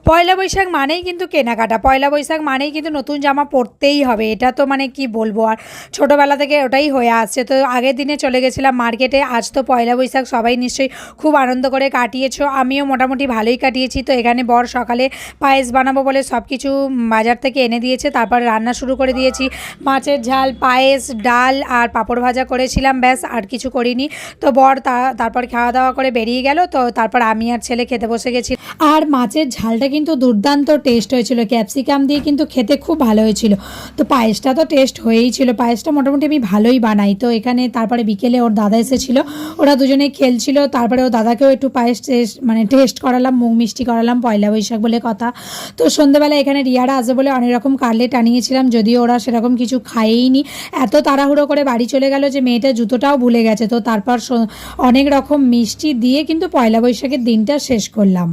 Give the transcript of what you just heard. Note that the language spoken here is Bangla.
পয়লা বৈশাখ মানেই কিন্তু কেনাকাটা, পয়লা বৈশাখ মানেই কিন্তু নতুন জামা পরতেই হবে, এটা তো মানে কি বলবো আর, ছোটোবেলা থেকে ওটাই হয়ে আসছে। তো আগের দিনে চলে গেছিলাম মার্কেটে, আজ তো পয়লা বৈশাখ, সবাই নিশ্চয়ই খুব আনন্দ করে কাটিয়েছো, আমিও মোটামুটি ভালোই কাটিয়েছি। তো এখানে বর সকালে পায়েস বানাবো বলে সব কিছু বাজার থেকে এনে দিয়েছে, তারপর রান্না শুরু করে দিয়েছি। মাছের ঝাল, পায়েস, ডাল আর পাঁপড় ভাজা করেছিলাম, ব্যাস আর কিছু করিনি। তো বর তারপর খাওয়া দাওয়া করে বেরিয়ে গেল। তো তারপর আমি আর ছেলে খেতে বসে গেছি। আর মাছের ঝালটা কিন্তু দুর্দান্ত টেস্ট হয়েছিল, ক্যাপসিকাম দিয়ে কিন্তু খেতে খুব ভালো হয়েছিল। তো পায়েসটা তো টেস্ট হয়েই ছিল, পায়েসটা মোটামুটি আমি ভালোই বানাই। তো এখানে তারপরে বিকেলে ওর দাদা এসেছিলো, ওরা দুজনেই খেলছিল, তারপরে ওর দাদাকেও একটু পায়েস টেস্ট করালাম, মুখ মিষ্টি করালাম, পয়লা বৈশাখ বলে কথা। তো সন্ধ্যেবেলা এখানে রিয়ারা আসবে বলে অনেক রকম কাটলেট আনিয়েছিলাম, যদিও ওরা সেরকম কিছু খায়েইনি, এত তাড়াহুড়ো করে বাড়ি চলে গেল যে মেয়েটা জুতোটাও ভুলে গেছে। তো তারপর অনেক রকম মিষ্টি দিয়ে কিন্তু পয়লা বৈশাখের দিনটা শেষ করলাম।